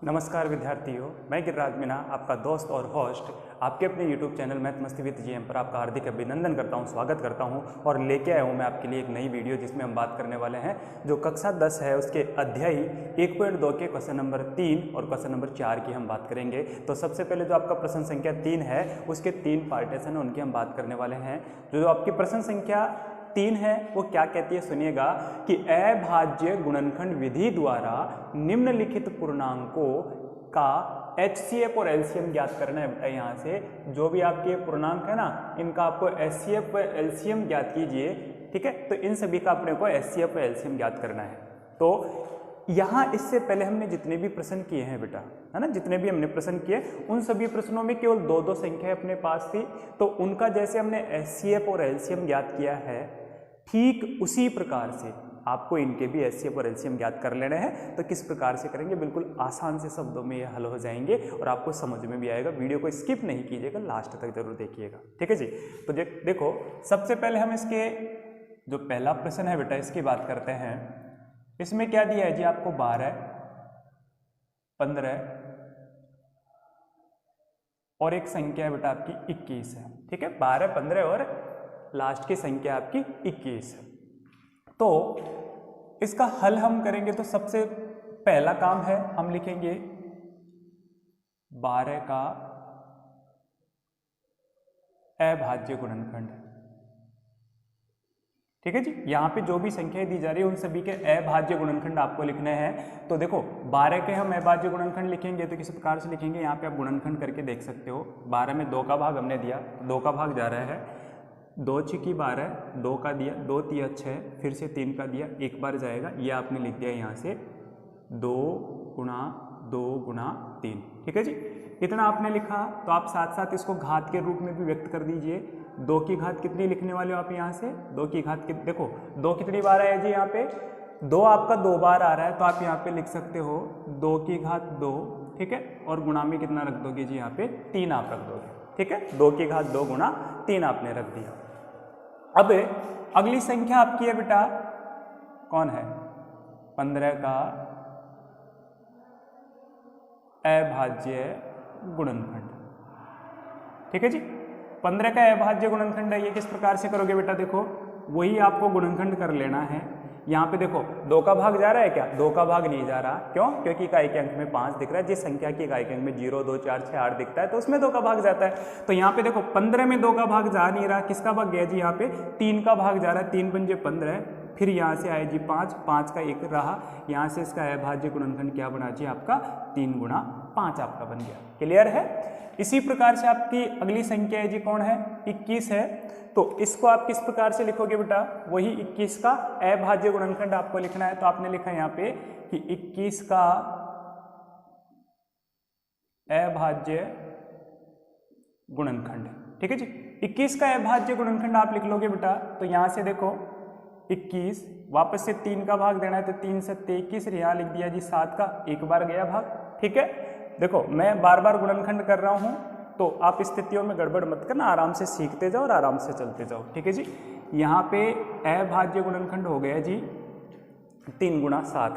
नमस्कार विद्यार्थियों, मैं गिरिराज मीना, आपका दोस्त और होस्ट, आपके अपने YouTube चैनल मैथ मस्ती विद जीएम पर आपका हार्दिक अभिनंदन करता हूं, स्वागत करता हूं। और लेके आया हूं मैं आपके लिए एक नई वीडियो जिसमें हम बात करने वाले हैं जो कक्षा 10 है उसके अध्याय 1.2 के क्वेश्चन नंबर 3 और क्वेश्चन नंबर 4 की हम बात करेंगे। तो सबसे पहले जो आपका प्रश्न संख्या 3 है उसके 3 पार्टीशन है उनकी हम बात करने वाले हैं। जो आपकी प्रश्न संख्या 3 है वो क्या कहती है, सुनिएगा कि अभाज्य गुणनखंड विधि द्वारा निम्नलिखित पूर्णांकों का HCF और LCM ज्ञात करना है। बेटा यहाँ से जो भी आपके पूर्णांक है ना, इनका आपको HCF और LCM ज्ञात कीजिए। ठीक है, तो इन सभी का अपने को HCF और LCM ज्ञात करना है। तो यहाँ इससे पहले हमने जितने भी प्रश्न किए हैं बेटा, है ना, जितने भी हमने प्रश्न किए उन सभी प्रश्नों में केवल दो दो संख्या अपने पास थी। तो उनका जैसे हमने HCF और LCM ज्ञात किया है, ठीक उसी प्रकार से आपको इनके भी HCF और LCM ज्ञात कर लेने हैं। तो किस प्रकार से करेंगे, बिल्कुल आसान से शब्दों में ये हल हो जाएंगे और आपको समझ में भी आएगा। वीडियो को स्किप नहीं कीजिएगा, लास्ट तक जरूर देखिएगा। ठीक है जी। तो देखो, सबसे पहले हम इसके जो पहला प्रश्न है बेटा इसकी बात करते हैं। इसमें क्या दिया है जी आपको, 12, 15 और एक संख्या है बेटा आपकी 21 है। ठीक है, 12, 15 और लास्ट की संख्या आपकी 21 है। तो इसका हल हम करेंगे तो सबसे पहला काम है हम लिखेंगे 12 का अभाज्य गुणनखंड। ठीक है जी, यहाँ पे जो भी संख्याएं दी जा रही है उन सभी के अभाज्य गुणनखंड आपको लिखने हैं। तो देखो 12 के हम अभाज्य गुणनखंड लिखेंगे तो किस प्रकार से लिखेंगे, यहाँ पे आप गुणनखंड करके देख सकते हो। 12 में 2 का भाग हमने दिया, 2 का भाग जा रहा है, 2 छिकी 12, 2 का दिया, 2 तिया 6, फिर से 3 का दिया, एक बार जाएगा, ये आपने लिख दिया यहाँ से 2 गुणा 2 गुणा 3। ठीक है जी, इतना आपने लिखा। तो आप साथ साथ इसको घात के रूप में भी व्यक्त कर दीजिए। 2 की घात कितनी लिखने वाले हो आप यहाँ से, 2 की घात देखो 2 कितनी बार आया जी, यहाँ पे 2 आपका 2 बार आ रहा है, तो आप यहाँ पे लिख सकते हो 2 की घात 2। ठीक है, और गुणा में कितना रख दोगे जी, यहाँ पे 3 आप रख दोगे। ठीक है, 2 की घात 2 गुणा 3 आपने रख दिया। अब अगली संख्या आपकी है बेटा, कौन है, 15 का अभाज्य गुणनखंड। ठीक है जी, 15 का अभाज्य गुणनखंड है। ये किस प्रकार से करोगे बेटा, देखो वही आपको गुणनखंड कर लेना है। यहाँ पे देखो 2 का भाग जा रहा है क्या, 2 का भाग नहीं जा रहा, क्यों, क्योंकि इकाई के अंक में 5 दिख रहा है। जिस संख्या की इकाई के अंक में 0, 2, 4, 6, 8 दिखता है तो उसमें 2 का भाग जाता है। तो यहाँ पे देखो 15 में 2 का भाग जा नहीं रहा, किसका भाग गया जी, यहाँ पे 3 का भाग जा रहा है। 3 पंजे 15, फिर यहाँ से आए जी 5, 5 का 1 रहा, यहाँ से इसका अभाज्य गुणनखंड क्या बना जी आपका, 3 गुणा 5 आपका बन गया। क्लियर है। इसी प्रकार से आपकी अगली संख्या है जी, कौन है, 21 है। तो इसको आप किस प्रकार से लिखोगे बेटा, वही 21 का अभाज्य गुणनखंड आपको लिखना है। तो आपने लिखा यहाँ पे कि 21 का अभाज्य गुणनखंड। ठीक है जी, 21 का अभाज्य गुणनखंड आप लिख लोगे बेटा। तो यहाँ से देखो 21, वापस से 3 का भाग देना है तो 3 से 21, यहाँ लिख दिया जी 7 का, एक बार गया भाग। ठीक है, देखो मैं बार बार गुणनखंड कर रहा हूँ तो आप स्थितियों में गड़बड़ मत करना, आराम से सीखते जाओ और आराम से चलते जाओ। ठीक है जी, यहाँ पे अभाज्य गुणनखंड हो गया जी 3 गुणा 7।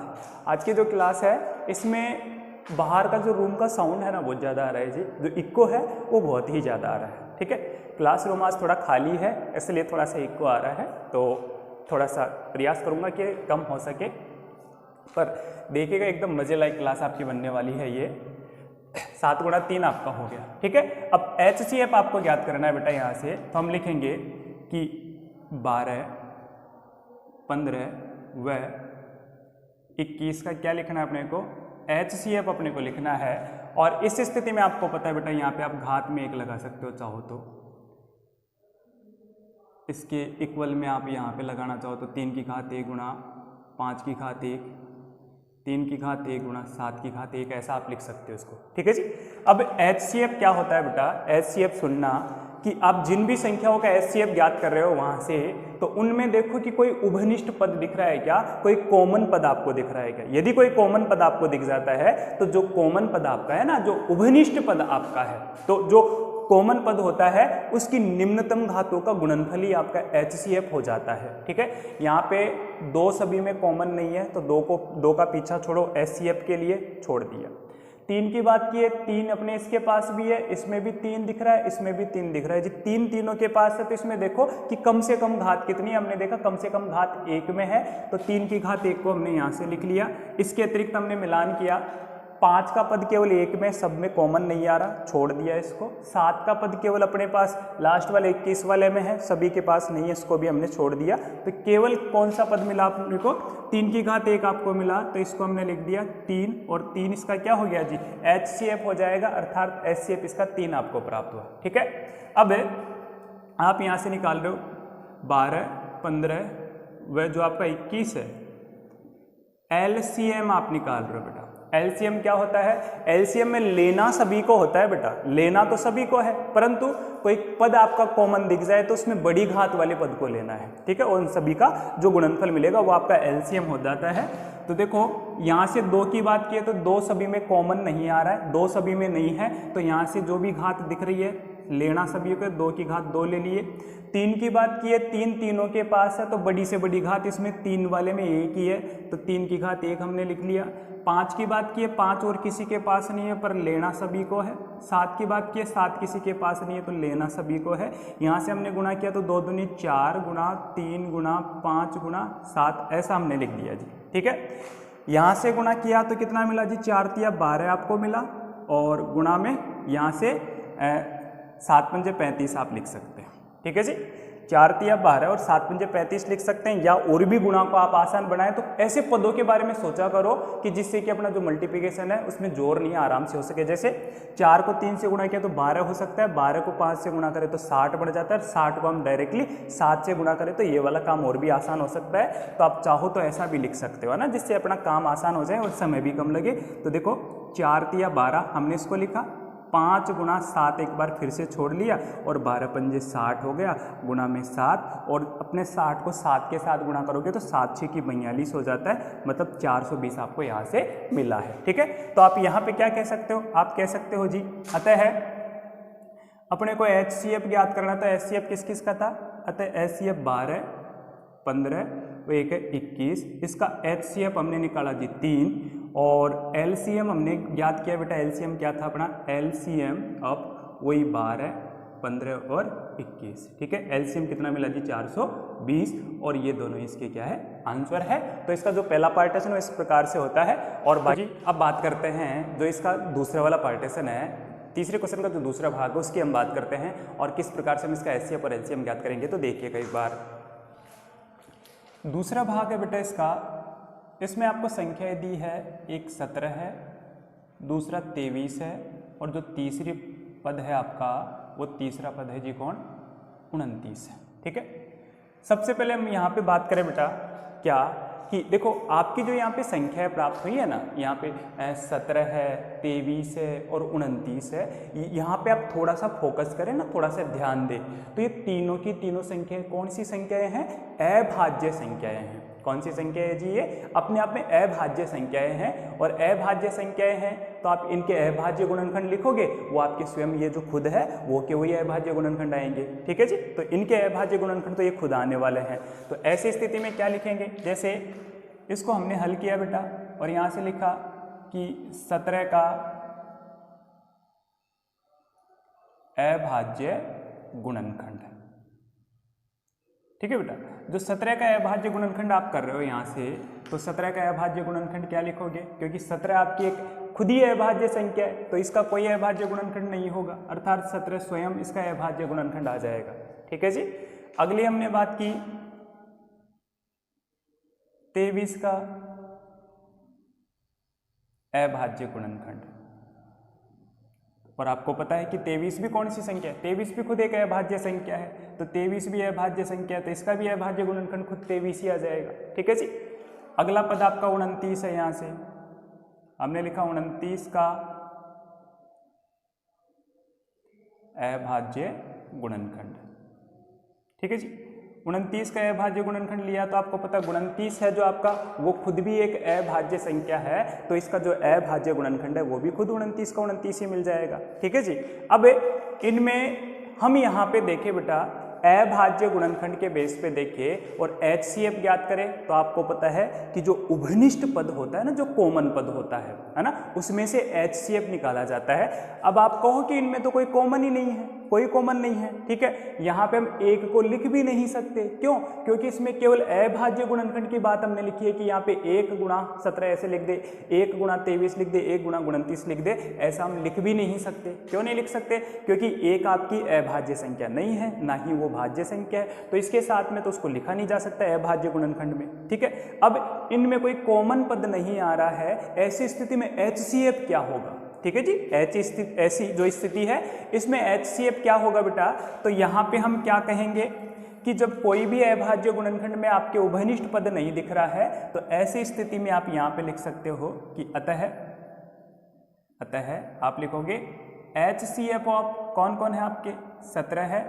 आज की जो क्लास है इसमें बाहर का जो रूम का साउंड है ना बहुत ज़्यादा आ रहा है जी, जो इको है वो बहुत ही ज़्यादा आ रहा है। ठीक है, क्लासरूम आज थोड़ा खाली है इसलिए थोड़ा सा इको आ रहा है, तो थोड़ा सा प्रयास करूँगा कि कम हो सके, पर देखिएगा एकदम मजे लायक क्लास आपकी बनने वाली है। ये 7 गुणा 3 आपका हो गया। ठीक है, अब HCF आपको ज्ञात करना है बेटा। यहाँ से तो हम लिखेंगे कि 12, 15 व 21 का क्या लिखना है अपने को, HCF अपने को लिखना है। और इस स्थिति में आपको पता है बेटा, यहाँ पे आप घात में 1 लगा सकते हो चाहो तो, इसके इक्वल में आप यहाँ पे लगाना चाहो तो 3 की घात 1 गुणा 5 की घात 1, 3 की घात 1 गुणा 7 की घात 1, ऐसा आप लिख सकते हो इसको। ठीक है जी। अब HCF क्या होता है बेटा, HCF सुनना कि आप जिन भी संख्याओं का HCF ज्ञात कर रहे हो वहां से, तो उनमें देखो कि कोई उभनिष्ठ पद दिख रहा है क्या, कोई कॉमन पद आपको दिख रहा है क्या। यदि कोई कॉमन पद आपको दिख जाता है तो जो कॉमन पद आपका है ना, जो उभनिष्ठ पद आपका है, तो जो कॉमन पद होता है उसकी निम्नतम घातों का गुणनफल ही आपका HCF हो जाता है। ठीक है, यहाँ पे 2 सभी में कॉमन नहीं है तो 2 का पीछा छोड़ो, HCF के लिए छोड़ दिया। 3 की बात की है, 3 अपने इसके पास भी है, इसमें भी 3 दिख रहा है, इसमें भी 3 दिख रहा है जी। 3 तीनों के पास है, तो इसमें देखो कि कम से कम घात कितनी है, हमने देखा कम से कम घात 1 में है, तो 3 की घात 1 को हमने यहाँ से लिख लिया। इसके अतिरिक्त हमने मिलान किया, 5 का पद केवल 1 में, सब में कॉमन नहीं आ रहा, छोड़ दिया इसको। 7 का पद केवल अपने पास लास्ट वाले 21 वाले में है, सभी के पास नहीं है, इसको भी हमने छोड़ दिया। तो केवल कौन सा पद मिला अपने को, 3 की घात 1 आपको मिला, तो इसको हमने लिख दिया 3, और 3 इसका क्या हो गया जी, HCF हो जाएगा, अर्थात HCF इसका 3 आपको प्राप्त हुआ। ठीक है, अब आप यहाँ से निकाल रहे हो 12, 15 वह जो आपका 21 है, LCM आप निकाल रहे हो बेटा। LCM क्या होता है, LCM में लेना सभी को होता है बेटा, लेना तो सभी को है, परंतु कोई पद आपका कॉमन दिख जाए तो उसमें बड़ी घात वाले पद को लेना है। ठीक है, उन सभी का जो गुणनफल मिलेगा वो आपका LCM हो जाता है। तो देखो यहाँ से 2 की बात की है तो 2 सभी में कॉमन नहीं आ रहा है, 2 सभी में नहीं है, तो यहाँ से जो भी घात दिख रही है लेना सभी को, 2 की घात 2 ले लिए। 3 की बात की है, 3 तीनों के पास है, तो बड़ी से बड़ी घात इसमें 3 वाले में 1 ही है, तो 3 की घात 1 हमने लिख लिया। 5 की बात की है, 5 और किसी के पास नहीं है पर लेना सभी को है। 7 की बात की है, 7 किसी के पास नहीं है तो लेना सभी को है। यहाँ से हमने गुणा किया तो 2 दूनी 4 गुणा 3 गुणा 5 गुणा 7 ऐसा हमने लिख दिया जी। ठीक है, यहाँ से गुणा किया तो कितना मिला जी, 4 तिया 12 आपको मिला, और गुणा में यहाँ से 7 पंजे 35 आप लिख सकते हैं। ठीक है जी, 4 तिया 12 और 7 पंजे 35 लिख सकते हैं, या और भी गुणा को आप आसान बनाएं तो ऐसे पदों के बारे में सोचा करो कि जिससे कि अपना जो मल्टीप्लिकेशन है उसमें जोर नहीं आराम से हो सके। जैसे 4 को 3 से गुणा किया तो 12 हो सकता है, 12 को 5 से गुणा करें तो 60 बढ़ जाता है, 60 को हम डायरेक्टली 7 से गुणा करें तो ये वाला काम और भी आसान हो सकता है। तो आप चाहो तो ऐसा भी लिख सकते हो ना, जिससे अपना काम आसान हो जाए और समय भी कम लगे। तो देखो 4 तिया 12 हमने इसको लिखा, 5 गुणा 7 एक बार फिर से छोड़ लिया, और 12 पंजे 60 हो गया, गुणा में 7, और अपने 60 को 7 के साथ गुणा करोगे तो 7 6 की 42 हो जाता है, मतलब 420 आपको यहाँ से मिला है। ठीक है, तो आप यहाँ पे क्या कह सकते हो, आप कह सकते हो जी, अतः अपने को HCF ज्ञात करना था, HCF किस किस का था, अतः HCF 12, 15 वो एक है 21, इसका HCF हमने निकाला जी 3, और LCM हमने ज्ञात किया बेटा, LCM क्या था अपना, LCM अब वही 12, 15 और 21। ठीक है, LCM कितना मिला जी, 420, और ये दोनों इसके क्या है, आंसर है। तो इसका जो पहला पार्टीशन है इस प्रकार से होता है। और बाकी अब बात करते हैं जो इसका दूसरा वाला पार्टीशन है, तीसरे क्वेश्चन का जो दूसरा भाग है उसकी हम बात करते हैं, और किस प्रकार से हम इसका HCF और LCM ज्ञात करेंगे। तो देखिएगा एक बार, दूसरा भाग है बेटा इसका, इसमें आपको संख्या दी है, एक 17 है, दूसरा 23 है, और जो तीसरी पद है आपका वो तीसरा पद है जी कौन, 29 है। ठीक है, सबसे पहले हम यहाँ पे बात करें बेटा क्या कि देखो आपकी जो यहाँ पे संख्या प्राप्त हुई है ना, यहाँ पे 17 है, 23 है और 29 है, यहाँ पे आप थोड़ा सा फोकस करें ना, थोड़ा सा ध्यान दें, तो ये तीनों की तीनों संख्याएं कौन सी संख्याएं हैं, अभाज्य संख्याएं हैं। कौन सी संख्या है जी, ये अपने आप में अभाज्य संख्याएं हैं, और अभाज्य संख्याएं हैं तो आप इनके अभाज्य गुणनखंड लिखोगे, वो आपके स्वयं ये जो खुद है वो के वही अभाज्य गुणनखंड आएंगे। ठीक है जी, तो इनके अभाज्य गुणनखंड तो ये खुद आने वाले हैं। तो ऐसी स्थिति में क्या लिखेंगे, जैसे इसको हमने हल किया बेटा, और यहाँ से लिखा कि 17 का अभाज्य गुणनखंड है। ठीक है बेटा, जो 17 का अभाज्य गुणनखंड आप कर रहे हो यहाँ से, तो 17 का अभाज्य गुणनखंड क्या लिखोगे, क्योंकि 17 आपकी एक खुद ही अभाज्य संख्या है तो इसका कोई अभाज्य गुणनखंड नहीं होगा, अर्थात 17 स्वयं इसका अभाज्य गुणनखंड आ जाएगा। ठीक है जी, अगली हमने बात की 23 का अभाज्य गुणनखंड, और आपको पता है कि 23 भी कौन सी संख्या है, 23 भी खुद एक अभाज्य संख्या है, तो 23 भी अभाज्य संख्या है तो इसका भी अभाज्य गुणनखंड खुद 23 ही आ जाएगा। ठीक है जी, अगला पद आपका 29 है, यहाँ से हमने लिखा 29 का अभाज्य गुणनखंड। ठीक है जी, 29 का अभाज्य गुणनखंड लिया तो आपको पता 29 है जो आपका वो खुद भी एक अभाज्य संख्या है, तो इसका जो अभाज्य गुणनखंड है वो भी खुद 29 का 29 ही मिल जाएगा। ठीक है जी, अब इनमें हम यहाँ पे देखें बेटा अभाज्य गुणनखंड के बेस पे देखिए और HCF ज्ञात करें तो आपको पता है कि जो उभनिष्ठ पद होता है ना, जो कॉमन पद होता है ना, उसमें से HCF निकाला जाता है। अब आप कहो कि इनमें तो कोई कॉमन ही नहीं है, कोई कॉमन नहीं है, ठीक है, यहाँ पे हम एक को लिख भी नहीं सकते। क्यों? क्योंकि इसमें केवल अभाज्य गुणनखंड की बात हमने लिखी है कि यहाँ पे 1 गुणा 17 ऐसे लिख दे, 1 गुणा 23 लिख दे, 1 गुणा 29 लिख दे, ऐसा हम लिख भी नहीं सकते। क्यों नहीं लिख सकते? क्योंकि एक आपकी अभाज्य संख्या नहीं है, ना ही वो भाज्य संख्या है, तो इसके साथ में तो उसको लिखा नहीं जा सकता अभाज्य गुणनखंड में, ठीक है। अब इनमें कोई कॉमन पद नहीं आ रहा है, ऐसी स्थिति में HCF क्या होगा? ठीक है जी, ऐसी जो स्थिति है इसमें HCF क्या होगा बेटा? तो यहाँ पे हम क्या कहेंगे कि जब कोई भी अभाज्य गुणनखंड में आपके उभयनिष्ठ पद नहीं दिख रहा है तो ऐसी स्थिति में आप यहाँ पे लिख सकते हो कि अतः आप लिखोगे HCF ऑफ कौन कौन है आपके? 17 है,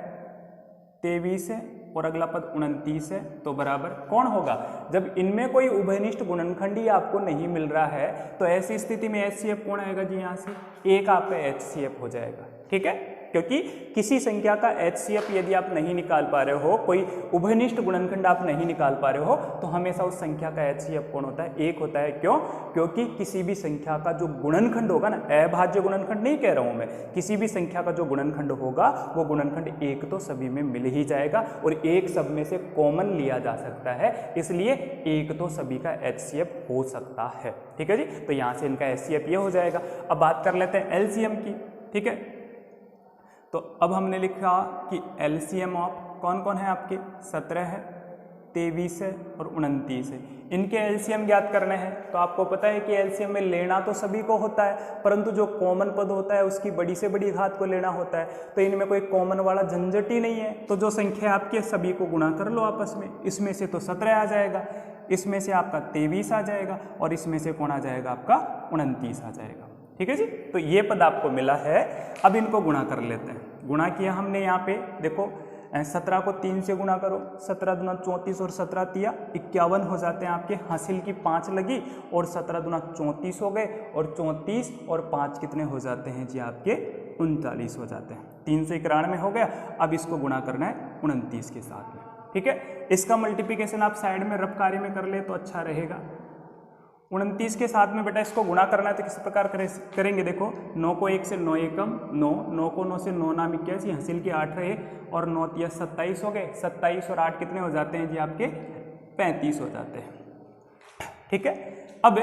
23 है और अगला पद 29 है, तो बराबर कौन होगा? जब इनमें कोई उभयनिष्ठ गुणनखंडी आपको नहीं मिल रहा है तो ऐसी स्थिति में HCF कौन आएगा जी? यहाँ से एक आपका HCF हो जाएगा, ठीक है। क्योंकि किसी संख्या का HCF यदि आप नहीं निकाल पा रहे हो, कोई उभयनिष्ठ गुणनखंड आप नहीं निकाल पा रहे हो, तो हमेशा उस संख्या का HCF कौन होता है? एक होता है। क्यों? क्योंकि किसी भी संख्या का जो गुणनखंड होगा ना, अभाज्य गुणनखंड नहीं कह रहा हूं मैं, किसी भी संख्या का जो गुणनखंड होगा वो गुणनखंड एक तो सभी में मिल ही जाएगा और एक सब में से कॉमन लिया जा सकता है, इसलिए एक तो सभी का HCF हो सकता है, ठीक है जी। तो यहाँ से इनका HCF ये हो जाएगा। अब बात कर लेते हैं LCM की, ठीक है। तो अब हमने लिखा कि LCM ऑफ कौन कौन है आपके? 17 है, 23 है और 29 है। इनके LCM ज्ञात करने हैं। तो आपको पता है कि LCM में लेना तो सभी को होता है, परंतु जो कॉमन पद होता है उसकी बड़ी से बड़ी घात को लेना होता है, तो इनमें कोई कॉमन वाला झंझट ही नहीं है। तो जो संख्या आपके सभी को गुणा कर लो आपस में, इसमें से तो 17 आ जाएगा, इसमें से आपका 23 आ जाएगा और इसमें से कौन आ जाएगा? आपका 29 आ जाएगा, ठीक है जी। तो ये पद आपको मिला है। अब इनको गुणा कर लेते हैं। गुणा किया हमने यहाँ पे, देखो 17 को 3 से गुणा करो, 17 दूना 34 और 17 तिया 51 हो जाते हैं आपके। हासिल की 5 लगी और 17 दूना 34 हो गए और 34 और 5 कितने हो जाते हैं जी? आपके 39 हो जाते हैं। 391 हो गया। अब इसको गुणा करना है 29 के साथ में, ठीक है। इसका मल्टीप्लिकेशन आप साइड में रफ कार्य में कर ले तो अच्छा रहेगा। 29 के साथ में बेटा इसको गुणा करना है तो किस प्रकार करेंगे? देखो 9 को 1 से 9 एकम 9, 9 को 9 से 9 नाम 81, हासिल की 8 रहे और 9 तिया 27 हो गए। 27 और 8 कितने हो जाते हैं जी? आपके 35 हो जाते हैं, ठीक है। अब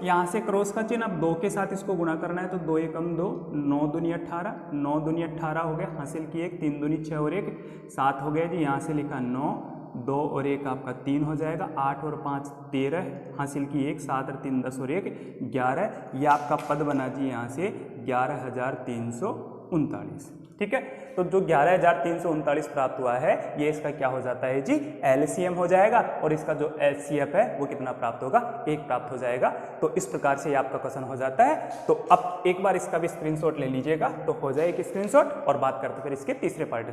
यहाँ से क्रॉस का चिन्ह, अब 2 के साथ इसको गुणा करना है तो 2 एकम 2, 9 दूनी 18, 9 दूनी 18 हो गया, हासिल की 1, 3 दूनी 6 और 1 7 हो गया जी। यहाँ से लिखा 9, 2 और 1 आपका 3 हो जाएगा, 8 और 5 13, हासिल की 1, 7 और 3 10 और 1 11। ये आपका पद बना जी यहाँ से 11,339, ठीक है। तो जो 11,339 प्राप्त हुआ है ये इसका क्या हो जाता है जी? LCM हो जाएगा और इसका जो HCF है वो कितना प्राप्त होगा? 1 प्राप्त हो जाएगा। तो इस प्रकार से ये आपका क्वेश्चन हो जाता है। तो अब एक बार इसका भी स्क्रीनशॉट ले लीजिएगा तो हो जाएगी स्क्रीनशॉट। और बात करते फिर इसके तीसरे पार्ट।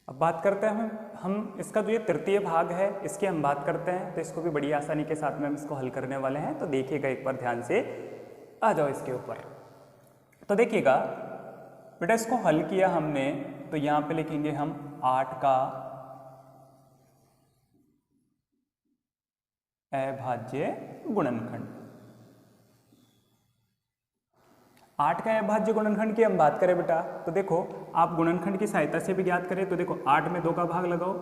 अब बात करते हैं हम इसका जो ये तृतीय भाग है इसकी हम बात करते हैं, तो इसको भी बड़ी आसानी के साथ में हम इसको हल करने वाले हैं। तो देखिएगा एक बार ध्यान से, आ जाओ इसके ऊपर। तो देखिएगा बेटा इसको हल किया हमने तो यहाँ पे लिखेंगे हम 8 का अभाज्य गुणनखंड। 8 का अभाज्य गुणनखंड की हम बात करें बेटा तो देखो आप गुणनखंड की सहायता से भी ज्ञात करें तो देखो 8 में 2 का भाग लगाओ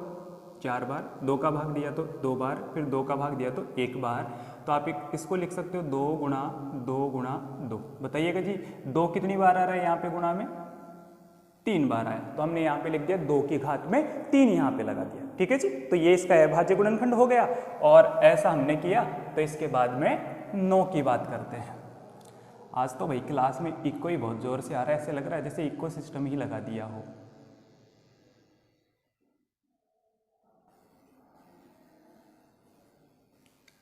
4 बार, 2 का भाग दिया तो 2 बार, फिर 2 का भाग दिया तो 1 बार। तो आप इसको लिख सकते हो 2 गुणा 2 गुणा 2। बताइएगा जी 2 कितनी बार आ रहा है यहाँ पे गुणा में? 3 बार आया, तो हमने यहाँ पे लिख दिया 2 की घात में 3 यहाँ पे लगा दिया, ठीक है जी। तो ये इसका अभाज्य गुणनखंड हो गया। और ऐसा हमने किया तो इसके बाद में 9 की बात करते हैं। आज तो भाई क्लास में इक्को ही बहुत जोर से आ रहा है, ऐसे लग रहा है जैसे इक्को सिस्टम ही लगा दिया हो।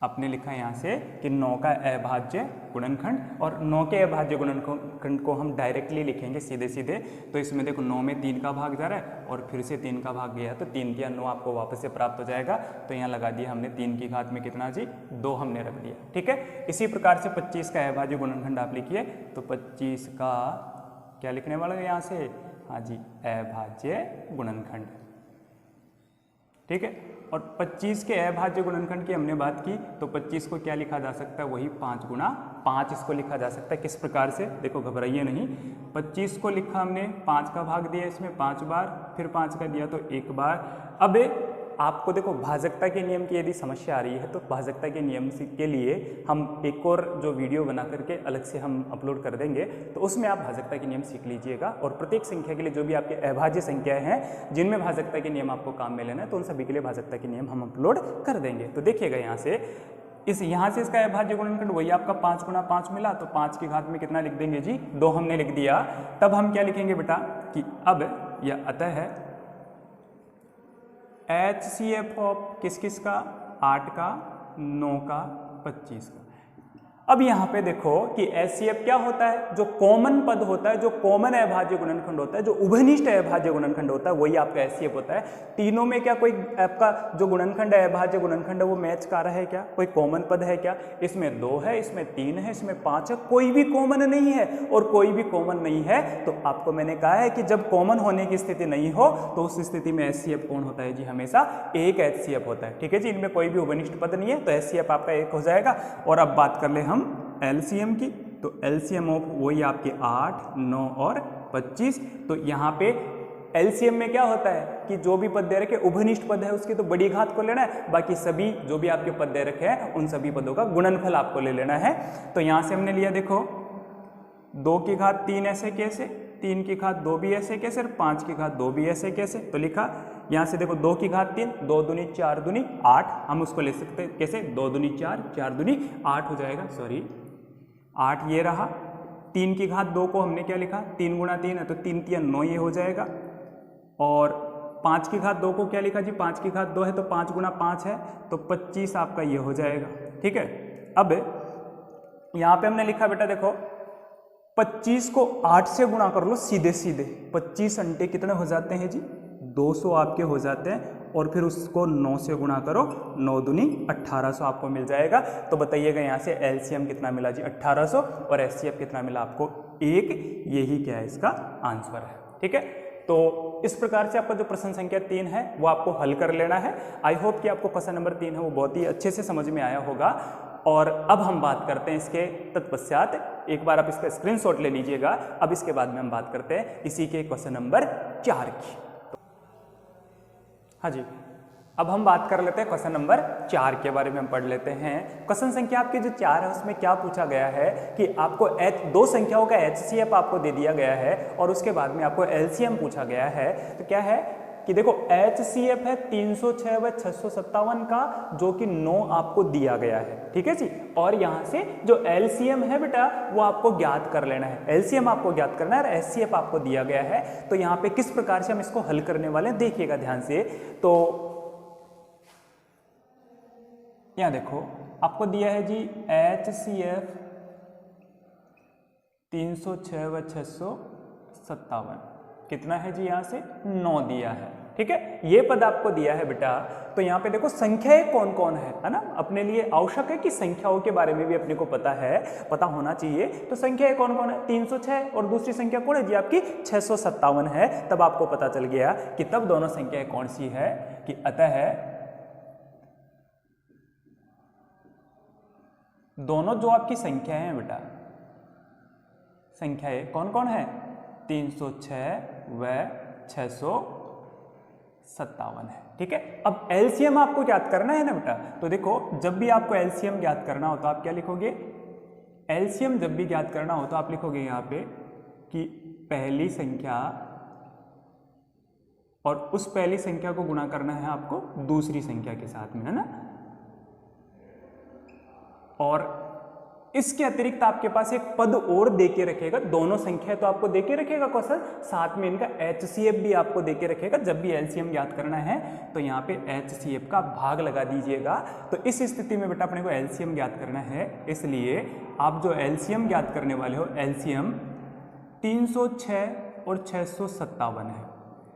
आपने लिखा यहाँ से कि 9 का अभाज्य गुणनखंड, और 9 के अभाज्य गुणनखंड को हम डायरेक्टली लिखेंगे सीधे सीधे। तो इसमें देखो 9 में 3 का भाग जा रहा है और फिर से 3 का भाग गया तो 3 या 9 आपको वापस से प्राप्त हो जाएगा। तो यहाँ लगा दिया हमने 3 की घात में कितना जी? 2 हमने रख दिया, ठीक है। इसी प्रकार से 25 का अभाज्य गुणनखंड आप लिखिए तो 25 का क्या लिखने वाला है यहाँ से? हाँ जी, अभाज्य गुणनखंड। ठीक है। और 25 के अभाज्य गुणनखंड की हमने बात की, तो 25 को क्या लिखा जा सकता है, वही 5 गुणा 5 इसको लिखा जा सकता है। किस प्रकार से, देखो घबराइए नहीं, 25 को लिखा हमने, 5 का भाग दिया इसमें 5 बार, फिर 5 का दिया तो 1 बार। अब आपको देखो भाजकता के नियम की यदि समस्या आ रही है तो भाजकता के नियम के लिए हम एक और जो वीडियो बना करके अलग से हम अपलोड कर देंगे, तो उसमें आप भाजकता के नियम सीख लीजिएगा। और प्रत्येक संख्या के लिए जो भी आपके अभाज्य संख्याएं हैं जिनमें भाजकता के नियम आपको काम में लेना है, तो उन सभी के लिए भाजकता के नियम हम अपलोड कर देंगे। तो देखिएगा यहाँ से इसका अभाज्य गुणनखंड वही आपका 5 गुणा 5 मिला, तो 5 की घात में कितना लिख देंगे जी, 2 हमने लिख दिया। तब हम क्या लिखेंगे बेटा कि अब या अतः है HCF ऑफ किस किस का, 8 का, 9 का, 25 का। अब यहाँ पे देखो कि HCF क्या होता है, जो कॉमन पद होता है, जो कॉमन अभाज्य गुणनखंड होता है, जो उभयनिष्ठ अभाज्य गुणनखंड होता है, वही आपका HCF होता है। तीनों में क्या कोई आपका जो गुणनखंड है, अभाज्य गुणनखंड है, वो मैच कर रहा है क्या, कोई कॉमन पद है क्या, इसमें 2 है, इसमें 3 है, इसमें 5 है, कोई भी कॉमन नहीं है। और कोई भी कॉमन नहीं है तो आपको मैंने कहा है कि जब कॉमन होने की स्थिति नहीं हो तो उस स्थिति में HCF कौन होता है जी, हमेशा एक HCF होता है। ठीक है जी, इनमें कोई भी उभयनिष्ठ पद नहीं है तो HCF आपका 1 हो जाएगा। और अब बात कर ले हम LCM की, तो LCM ऑफ वही आपके 8, 9 और 25। तो यहाँ पे LCM में क्या होता है कि जो भी पद दे रखे उभयनिष्ठ पद है उसकी तो बड़ी घात को लेना है, बाकी सभी जो भी आपके पद दे रखे हैं उन सभी पदों का गुणनफल आपको ले लेना है। तो यहाँ से हमने लिया, देखो 2 की घात 3 ऐसे कैसे, 3 की घात 2 भी ऐसे कैसे, 5 की घात 2 भी ऐसे कैसे। तो लिखा यहाँ से, देखो 2 की घात 3, 2 दूनी 4 दूनी 8, हम उसको ले सकते हैं कैसे, 2 दूनी 4, 4 दूनी 8 हो जाएगा, सॉरी 8 ये रहा। 3 की घात 2 को हमने क्या लिखा, 3 गुणा 3 है तो 3 3 9 ये हो जाएगा। और 5 की घात 2 को क्या लिखा जी, 5 की घात 2 है तो 5 गुणा 5 है तो 25 आपका ये हो जाएगा। ठीक है। अब यहाँ पे हमने लिखा बेटा देखो 25 को 8 से गुणा कर लो सीधे सीधे, 25 अंटे कितने हो जाते हैं जी, 200 आपके हो जाते हैं। और फिर उसको 9 से गुणा करो, 9 दूनी 1800 आपको मिल जाएगा। तो बताइएगा यहाँ से LCM कितना मिला जी, 1800, और HCF कितना मिला आपको 1। यही क्या है, इसका आंसर है। ठीक है। तो इस प्रकार से आपका जो प्रश्न संख्या 3 है वो आपको हल कर लेना है। आई होप कि आपको क्वेश्चन नंबर 3 है वो बहुत ही अच्छे से समझ में आया होगा। और अब हम बात करते हैं इसके तत्पश्चात, एक बार आप इसका स्क्रीनशॉट ले लीजिएगा। अब इसके बाद में हम बात करते हैं इसी के क्वेश्चन नंबर 4 की। हाँ जी, अब हम बात कर लेते हैं क्वेश्चन नंबर 4 के बारे में। हम पढ़ लेते हैं क्वेश्चन संख्या आपकी जो 4 है उसमें क्या पूछा गया है कि आपको दो संख्याओं का HCF आपको दे दिया गया है और उसके बाद में आपको LCM पूछा गया है। तो क्या है कि देखो HCF है 306 व 657 का, जो कि 9 आपको दिया गया है। ठीक है जी। और यहाँ से जो LCM है बेटा वो आपको ज्ञात कर लेना है। LCM आपको ज्ञात करना है और HCF आपको दिया गया है। तो यहाँ पे किस प्रकार से हम इसको हल करने वाले हैं देखिएगा ध्यान से। तो यहाँ देखो आपको दिया है जी HCF 306 व 657, कितना है जी, यहाँ से 9 दिया है। ठीक है, ये पद आपको दिया है बेटा। तो यहाँ पे देखो संख्याएं कौन कौन है ना, अपने लिए आवश्यक है कि संख्याओं के बारे में भी अपने को पता होना चाहिए। तो संख्याएं कौन कौन है, 306 और दूसरी संख्या कौन है जी आपकी 657 है। तब आपको पता चल गया कि तब दोनों संख्याएं कौन सी है, कि अतः है दोनों जो आपकी संख्याएं हैं बेटा, संख्याएं कौन कौन है, 306 व 657 है। ठीक है। अब LCM आपको ज्ञात करना है ना बेटा। तो देखो जब भी आपको LCM ज्ञात करना हो तो आप क्या लिखोगे, LCM जब भी ज्ञात करना हो तो आप लिखोगे यहाँ पे कि पहली संख्या और उस पहली संख्या को गुणा करना है आपको दूसरी संख्या के साथ में, है ना। और इसके अतिरिक्त आपके पास एक पद और देके रखेगा, दोनों संख्या तो आपको देके रखेगा क्वेश्चन, साथ में इनका HCF भी आपको देके रखेगा। जब भी LCM ज्ञात करना है तो यहाँ पे HCF का भाग लगा दीजिएगा। तो इस स्थिति में बेटा अपने को LCM ज्ञात करना है, इसलिए आप जो LCM ज्ञात करने वाले हो, LCM 306 और 657 है।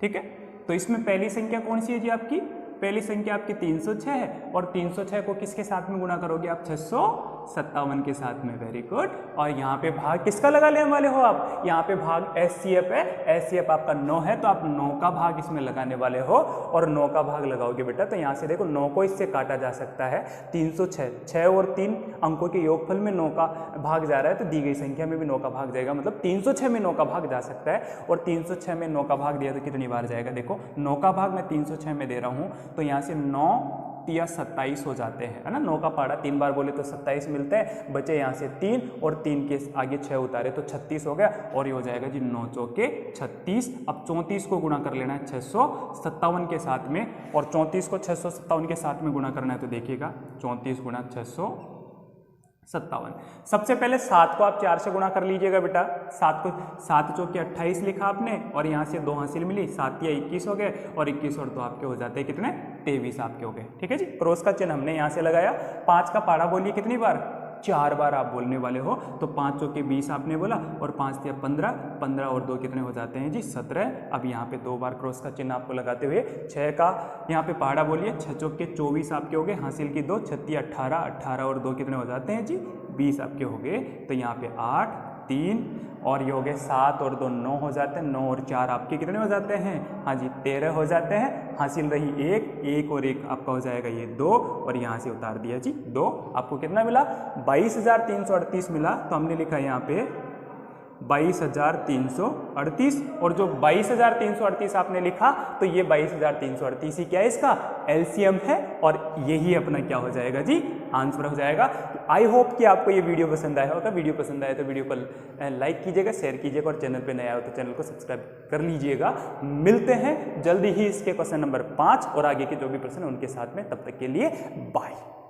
ठीक है। तो इसमें पहली संख्या कौन सी है जी आपकी, पहली संख्या आपकी 306 है और 306 को किसके साथ में गुणा करोगे आप, 657 57 के साथ में, वेरी गुड। और यहाँ पे भाग किसका लगा लेने वाले हो आप, यहाँ पे भाग HCF है, HCF आपका 9 है तो आप 9 का भाग इसमें लगाने वाले हो और 9 का भाग लगाओगे बेटा तो यहाँ से देखो 9 को इससे काटा जा सकता है, 306, 6 और 3 अंकों के योगफल में 9 का भाग जा रहा है तो दी गई संख्या में भी 9 का भाग जाएगा, मतलब 306 में 9 का भाग जा सकता है। और 306 में 9 का भाग दिया तो कितनी बार जाएगा, देखो 9 का भाग मैं 306 में दे रहा हूँ तो यहाँ से 9 या 27 हो जाते हैं, है ना। 9 का पहाड़ा 3 बार बोले तो 27 मिलते हैं, बचे यहाँ से 3 और 3 के आगे 6 उतारे तो 36 हो गया और ये हो जाएगा जी 9 चौके 36। अब 34 को गुणा कर लेना है 657 के साथ में और 34 को 657 के साथ में गुणा करना है तो देखिएगा 34 गुणा 657। सबसे पहले 7 को आप 4 से गुणा कर लीजिएगा बेटा, 7 को 7 चौके 28 लिखा आपने और यहाँ से 2 हासिल मिली, 7 या 21 हो गए और 21 और 2 आपके हो जाते हैं कितने, 23 आपके हो गए, ठीक है जी। क्रॉस का चिन्ह हमने यहाँ से लगाया। 5 का पहाड़ा बोलिए कितनी बार, 4 बार आप बोलने वाले हो तो 5 चौके 20 आपने बोला और 5 या 15, 15 और 2 कितने हो जाते हैं जी 17। अब यहाँ पे 2 बार क्रॉस का चिन्ह आपको लगाते हुए 6 का यहाँ पे पहाड़ा बोलिए, 6 चौके 24 आपके हो गए, हासिल की 2, 36 18, 18 और 2 कितने हो जाते हैं जी 20 आपके हो गए। तो यहाँ पे 8 3 और ये हो गए 7 और 2 9 हो जाते हैं, 9 और 4 आपके कितने हो जाते हैं, हाँ जी 13 हो जाते हैं। हासिल रही 1 और 1 आपका हो जाएगा ये 2 और यहाँ से उतार दिया जी 2। आपको कितना मिला, 22,338 मिला। तो हमने लिखा यहाँ पे 22,338 और जो 22,338 आपने लिखा तो ये 22,338 ही क्या है, इसका LCM है और यही अपना क्या हो जाएगा जी आंसर हो जाएगा। तो आई होप कि आपको ये वीडियो पसंद आया होगा। वीडियो पसंद आया तो वीडियो को लाइक कीजिएगा, शेयर कीजिएगा और चैनल पे नया हो तो चैनल को सब्सक्राइब कर लीजिएगा। मिलते हैं जल्दी ही इसके क्वेश्चन नंबर 5 और आगे के जो भी प्रश्न उनके साथ में, तब तक के लिए बाय।